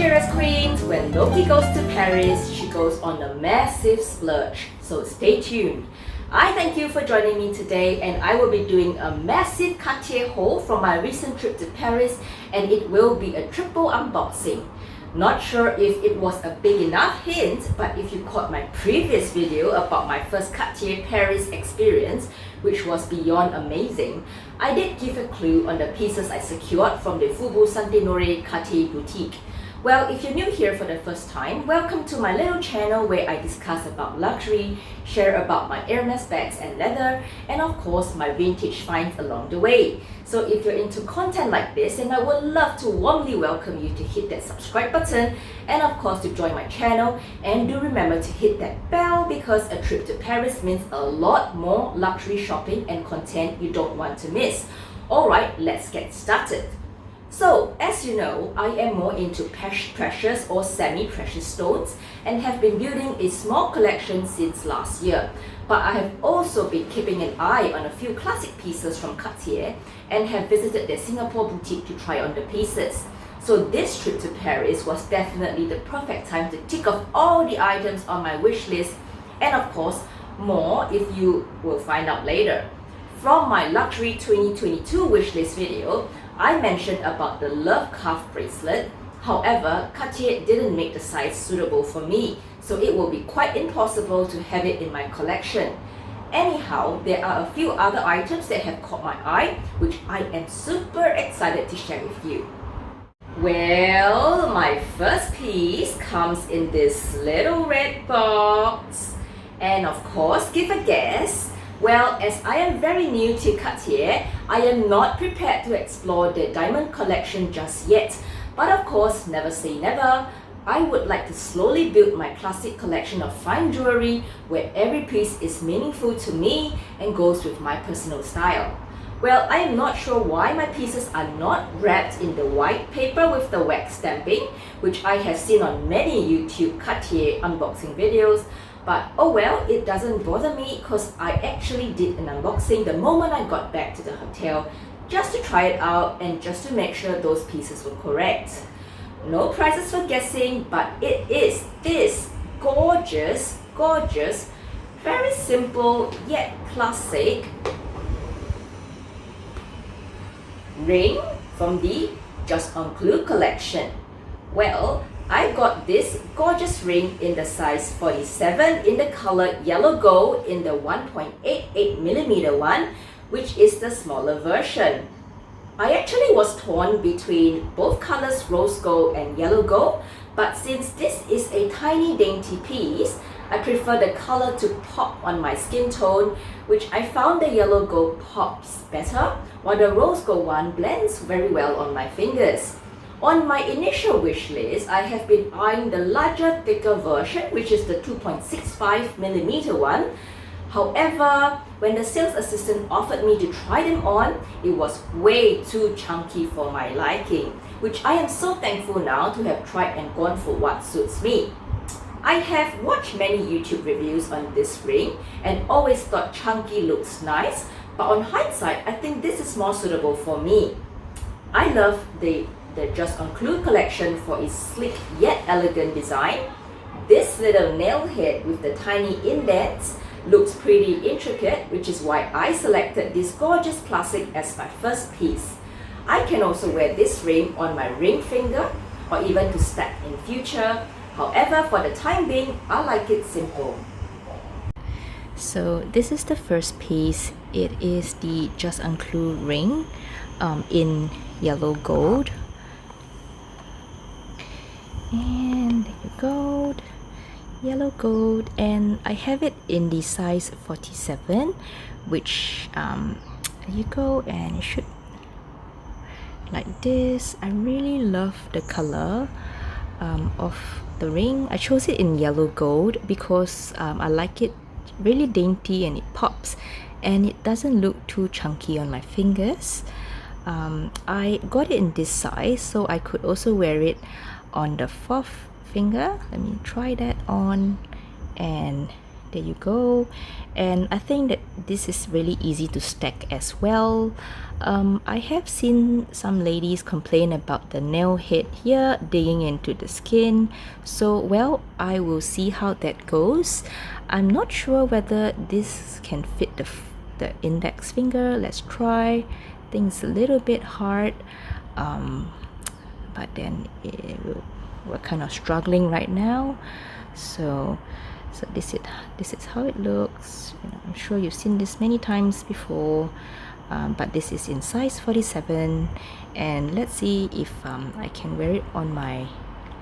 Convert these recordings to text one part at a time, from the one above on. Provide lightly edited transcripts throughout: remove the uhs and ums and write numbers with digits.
Cheers Queens! When Lokie goes to Paris, she goes on a massive splurge. So stay tuned. I thank you for joining me today, and I will be doing a massive Cartier haul from my recent trip to Paris, and it will be a triple unboxing. Not sure if it was a big enough hint, but if you caught my previous video about my first Cartier Paris experience, which was beyond amazing, I did give a clue on the pieces I secured from the Faubourg Saint-Honoré Cartier boutique. Well, if you're new here for the first time, welcome to my little channel where I discuss about luxury, share about my Hermes bags and leather, and of course my vintage finds along the way. So if you're into content like this, then I would love to warmly welcome you to hit that subscribe button and of course to join my channel, and do remember to hit that bell because a trip to Paris means a lot more luxury shopping and content you don't want to miss. Alright, let's get started. So, as you know, I am more into precious or semi-precious stones and have been building a small collection since last year. But I have also been keeping an eye on a few classic pieces from Cartier and have visited their Singapore boutique to try on the pieces. So this trip to Paris was definitely the perfect time to tick off all the items on my wish list, and of course, more if you will find out later. From my Luxury 2022 wishlist video, I mentioned about the Love Cuff bracelet. However, Cartier didn't make the size suitable for me, so it will be quite impossible to have it in my collection. Anyhow, there are a few other items that have caught my eye, which I am super excited to share with you. Well, my first piece comes in this little red box. And of course, give a guess. Well, as I am very new to Cartier, I am not prepared to explore the diamond collection just yet. But of course, never say never. I would like to slowly build my classic collection of fine jewelry where every piece is meaningful to me and goes with my personal style. Well, I am not sure why my pieces are not wrapped in the white paper with the wax stamping, which I have seen on many YouTube Cartier unboxing videos. But oh well, it doesn't bother me because I actually did an unboxing the moment I got back to the hotel just to try it out and just to make sure those pieces were correct. No prizes for guessing, but it is this gorgeous, very simple yet classic ring from the Just Include collection. Well, I got this gorgeous ring in the size 47 in the color yellow gold in the 1.88mm one, which is the smaller version. I actually was torn between both colors, rose gold and yellow gold, but since this is a tiny dainty piece, I prefer the color to pop on my skin tone, which I found the yellow gold pops better, while the rose gold one blends very well on my fingers. On my initial wish list, I have been eyeing the larger, thicker version, which is the 2.65mm one. However, when the sales assistant offered me to try them on, it was way too chunky for my liking, which I am so thankful now to have tried and gone for what suits me. I have watched many YouTube reviews on this ring and always thought chunky looks nice, but on hindsight, I think this is more suitable for me. I love the Just Include collection for its sleek yet elegant design. This little nail head with the tiny indents looks pretty intricate, which is why I selected this gorgeous classic as my first piece. I can also wear this ring on my ring finger or even to stack in future. However, for the time being, I like it simple. So this is the first piece. It is the Just Include ring in yellow gold. And there you go, yellow gold, and I have it in the size 47, which there you go, and it should like this. I really love the color of the ring. I chose it in yellow gold because I like it really dainty and it pops and it doesn't look too chunky on my fingers. I got it in this size so I could also wear it on the fourth finger. Let me try that on, and There you go. And I think that this is really easy to stack as well. I have seen some ladies complain about the nail head here digging into the skin. So well, I will see how that goes. I'm not sure whether this can fit the index finger. Let's try. I think it's a little bit hard, but then we're kind of struggling right now. So this is how it looks. I'm sure you've seen this many times before, but this is in size 47, and let's see if I can wear it on my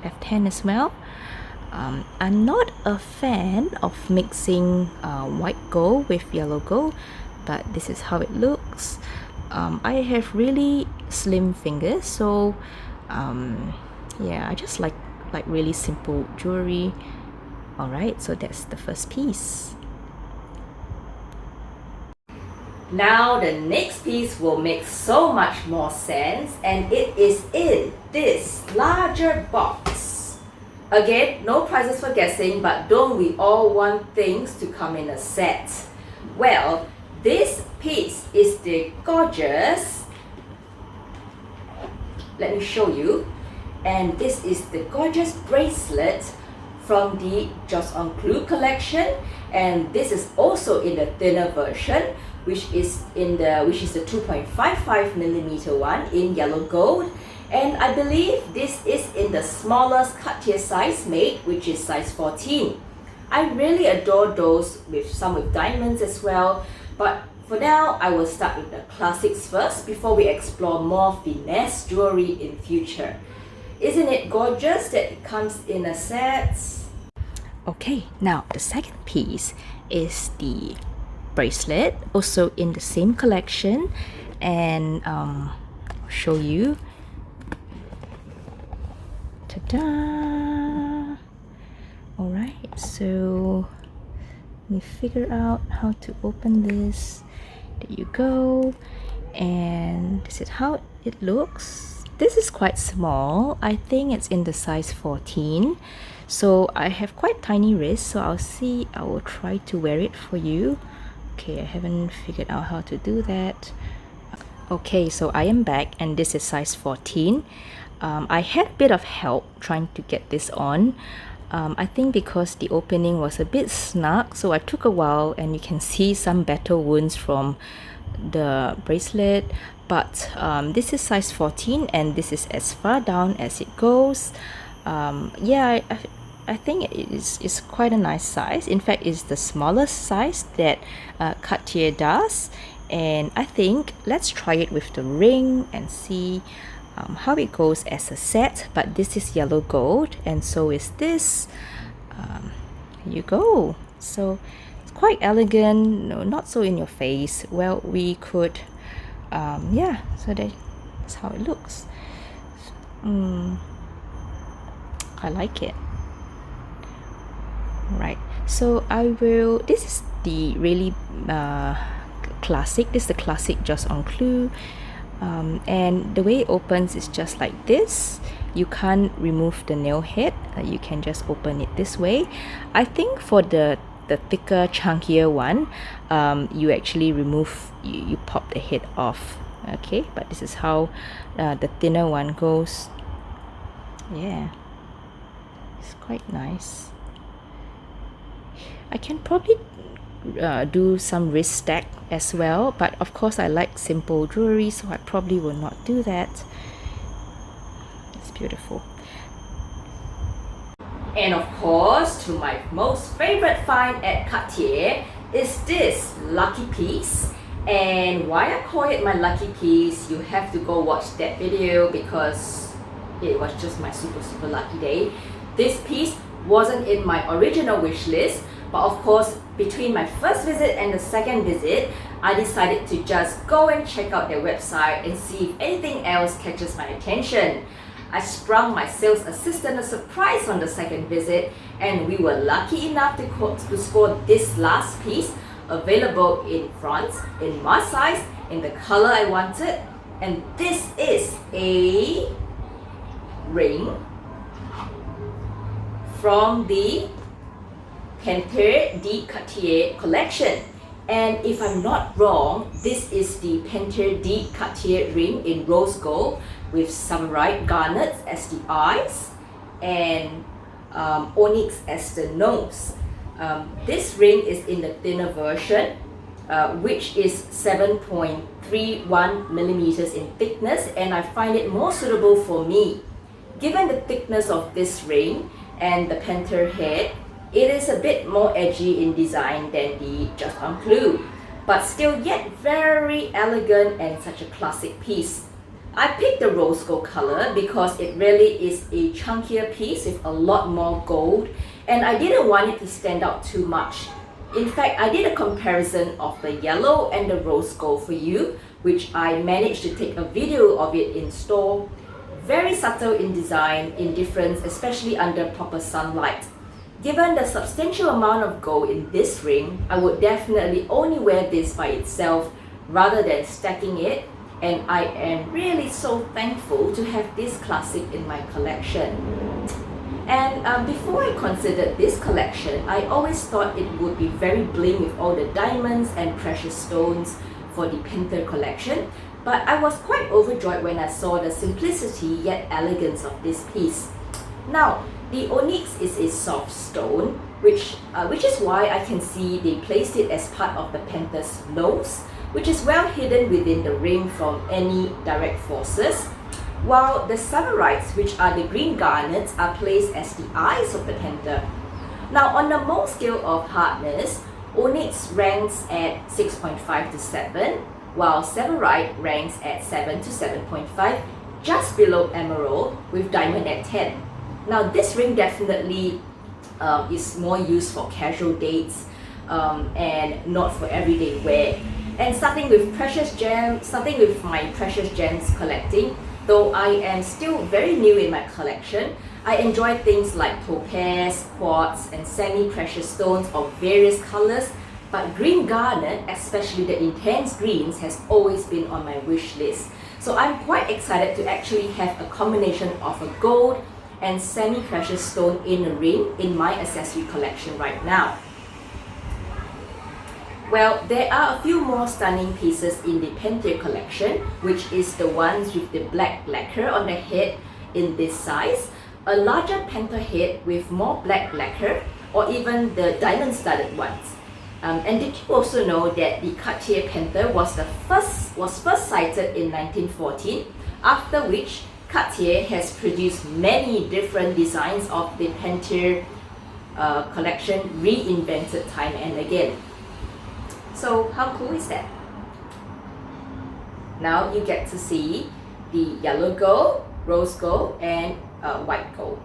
left hand as well. I'm not a fan of mixing white gold with yellow gold, but this is how it looks. I have really slim fingers, so yeah, I just like really simple jewelry. Alright, so that's the first piece. Now the next piece will make so much more sense, and it is in this larger box. Again, no prizes for guessing, but don't we all want things to come in a set? Well, this piece is the gorgeous, let me show you, and this is the gorgeous bracelet from the xoxo collection, and this is also in the thinner version, which is the 2.55mm one in yellow gold, and I believe this is in the smallest Cartier size made, which is size 14. I really adore those with some with diamonds as well, but for now I will start with the classics first before we explore more finesse jewelry in future. Isn't it gorgeous that it comes in a set? Okay, now the second piece is the bracelet, also in the same collection, and I'll show you. Ta-da! Alright, so let me figure out how to open this. There you go, and this is how it looks. This is quite small. I think it's in the size 14. So I have quite tiny wrists, so I will try to wear it for you. Okay, I haven't figured out how to do that. Okay, so I am back, and this is size 14. I had a bit of help trying to get this on. I think because the opening was a bit snug, so it took a while, and you can see some battle wounds from the bracelet, but this is size 14, and this is as far down as it goes. Yeah, I think it's quite a nice size. In fact, it's the smallest size that Cartier does, and I think let's try it with the ring and see how it goes as a set. But this is yellow gold, and so is this. Here you go. So it's quite elegant, no, not so in your face. Well, we could yeah, so that's how it looks. I like it. Right, so this is the really classic. This is the classic xoxo, and the way it opens is just like this. You can't remove the nail head. You can just open it this way. I think for the thicker, chunkier one, you actually you pop the head off. Okay, but this is how the thinner one goes. Yeah, it's quite nice. I can probably do some wrist stack as well, but of course I like simple jewelry, so I probably will not do that. It's beautiful. And of course, to my most favorite find at Cartier is this lucky piece. And why I call it my lucky piece, you have to go watch that video because it was just my super lucky day. This piece wasn't in my original wish list, but of course, between my first visit and the second visit, I decided to just go and check out their website and see if anything else catches my attention. I sprung my sales assistant a surprise on the second visit, and we were lucky enough to score this last piece, available in France, in my size, in the color I wanted. And this is a ring from the Cantier de Cartier collection. And if I'm not wrong, this is the Cantier de Cartier ring in rose gold with samurai garnets as the eyes and onyx as the nose. This ring is in the thinner version, which is 7.31 millimeters in thickness, and I find it more suitable for me. Given the thickness of this ring and the Cantier head, it is a bit more edgy in design than the Just Unclue, but still yet very elegant and such a classic piece. I picked the rose gold color because it really is a chunkier piece with a lot more gold, and I didn't want it to stand out too much. In fact, I did a comparison of the yellow and the rose gold for you, which I managed to take a video of it in store. Very subtle in design, in difference, especially under proper sunlight. Given the substantial amount of gold in this ring, I would definitely only wear this by itself rather than stacking it, and I am really so thankful to have this classic in my collection. And before I considered this collection, I always thought it would be very bling with all the diamonds and precious stones for the Cantier collection, but I was quite overjoyed when I saw the simplicity yet elegance of this piece. Now, the onyx is a soft stone, which is why I can see they placed it as part of the Cantier's nose, which is well hidden within the ring from any direct forces, while the samurites, which are the green garnets, are placed as the eyes of the Cantier. Now, on the Mohs scale of hardness, onyx ranks at 6.5 to 7, while samurai ranks at 7 to 7.5, just below emerald with diamond at 10. Now, this ring definitely is more used for casual dates and not for everyday wear. And starting with my precious gems collecting, though I am still very new in my collection, I enjoy things like topaz, quartz, and semi-precious stones of various colors, but green garnet, especially the intense greens, has always been on my wish list. So I'm quite excited to actually have a combination of a gold and semi-precious stone in a ring in my accessory collection right now. Well, there are a few more stunning pieces in the Cantier collection, which is the ones with the black lacquer on the head in this size, a larger Cantier head with more black lacquer, or even the diamond-studded ones. And did you also know that the Cartier Cantier was first sighted in 1914, after which Cartier has produced many different designs of the Cantier collection, reinvented time and again. So how cool is that? Now you get to see the yellow gold, rose gold, and white gold.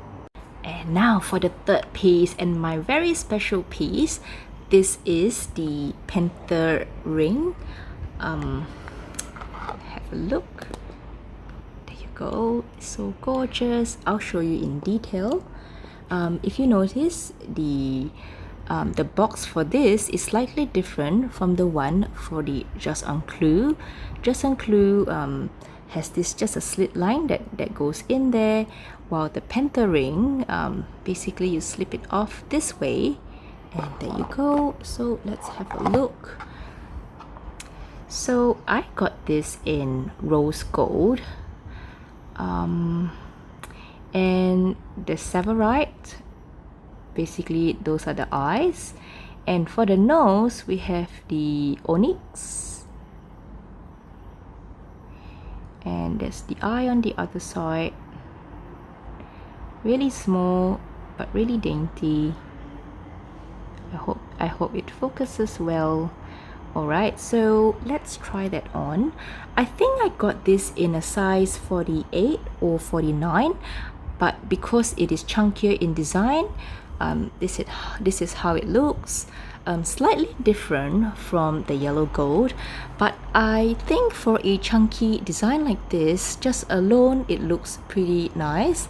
And now for the third piece, and my very special piece. This is the Cantier ring. Have a look. There you go. It's so gorgeous. I'll show you in detail. If you notice, the box for this is slightly different from the one for the Just Unclue. Just Unclue has this just a slit line that goes in there, while the Cantier ring, basically you slip it off this way, and there you go. So let's have a look. So I got this in rose gold, and the samurai, basically those are the eyes, and for the nose we have the onyx, and there's the eye on the other side. Really small but really dainty. I hope it focuses well. Alright, so let's try that on. I think I got this in a size 48 or 49, but because it is chunkier in design, this is how it looks. Slightly different from the yellow gold, but I think for a chunky design like this, just alone it looks pretty nice.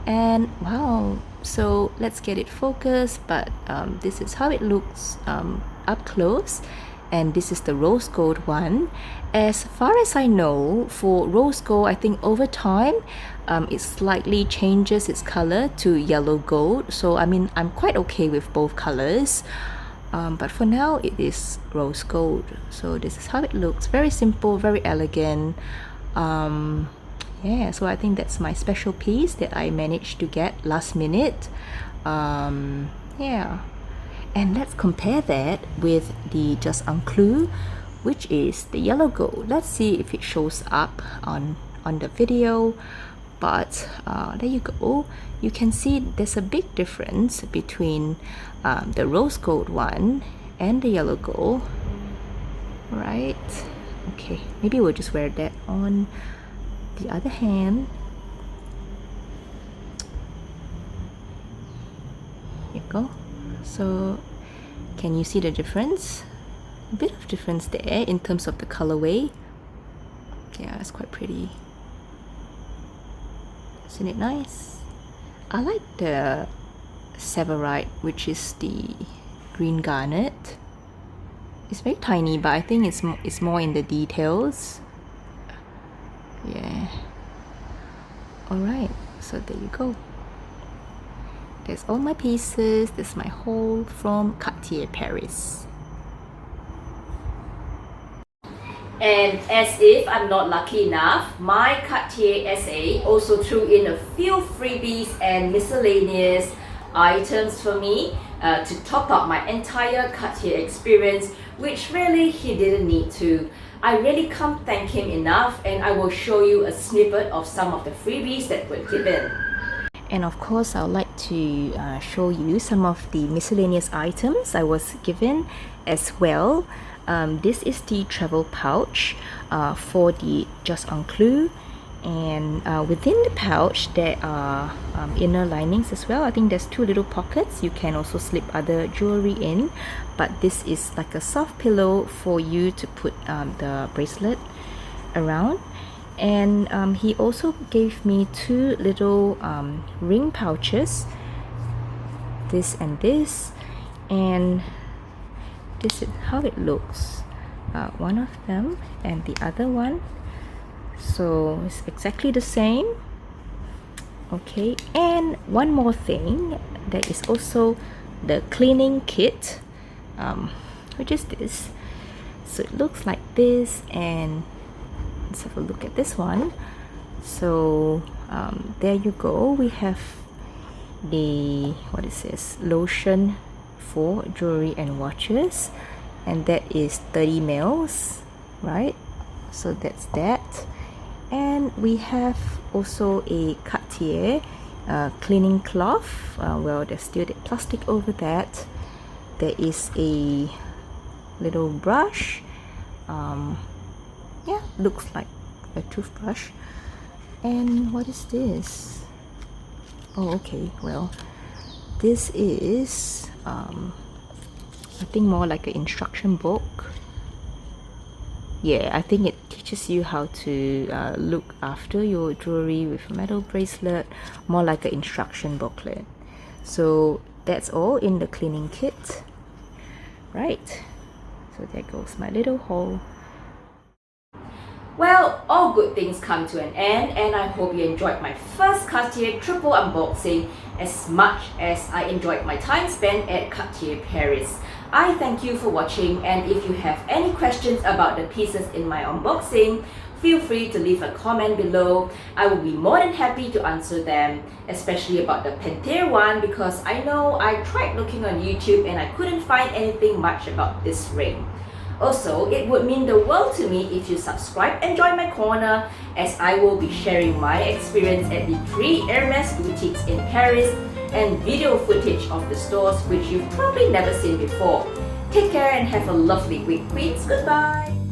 And wow, so let's get it focused, but this is how it looks up close, and this is the rose gold one. As far as I know, for rose gold, I think over time it slightly changes its color to yellow gold. So I mean, I'm quite okay with both colors, but for now it is rose gold. So this is how it looks. Very simple, very elegant. Yeah, so I think that's my special piece that I managed to get last minute. Yeah, and let's compare that with the Just Unclus, which is the yellow gold. Let's see if it shows up on the video. But there you go. You can see there's a big difference between the rose gold one and the yellow gold, right? Okay, maybe we'll just wear that on the other hand. Here you go. So can you see the difference? A bit of difference there in terms of the colorway. Yeah, it's quite pretty. Isn't it nice? I like the Severite, which is the green garnet. It's very tiny, but I think it's more in the details. Yeah. Alright, so there you go. That's all my pieces. This is my haul from Cartier Paris. And as if I'm not lucky enough, my Cartier SA also threw in a few freebies and miscellaneous items for me to top up my entire Cartier experience, which really he didn't need to. I really can't thank him enough, and I will show you a snippet of some of the freebies that were given. And of course, I would like to show you some of the miscellaneous items I was given as well. This is the travel pouch for the Just Unclus, and within the pouch there are inner linings as well. I think there's 2 little pockets. You can also slip other jewelry in, but this is like a soft pillow for you to put the bracelet around. And he also gave me 2 little ring pouches, this and this, and this is how it looks, one of them and the other one. So it's exactly the same. Okay, and one more thing, there is also the cleaning kit, which is this. So it looks like this, and let's have a look at this one. So there you go. We have the, what is this, lotion for jewelry and watches, and that is 30 mils, right? So that's that. And we have also a Cartier cleaning cloth. Well, there's still the plastic over that. There is a little brush. Yeah, looks like a toothbrush. And what is this? Oh, okay, well, this is I think more like an instruction book. Yeah, I think it teaches you how to look after your jewelry with a metal bracelet, more like an instruction booklet. So that's all in the cleaning kit, right? So there goes my little haul. Well, all good things come to an end, and I hope you enjoyed my first Cartier triple unboxing as much as I enjoyed my time spent at Cartier Paris. I thank you for watching, and if you have any questions about the pieces in my unboxing, feel free to leave a comment below. I will be more than happy to answer them, especially about the Panthère one, because I know I tried looking on YouTube and I couldn't find anything much about this ring. Also, it would mean the world to me if you subscribe and join my corner, as I will be sharing my experience at the 3 Hermès boutiques in Paris and video footage of the stores which you've probably never seen before. Take care and have a lovely week, Queens. Goodbye!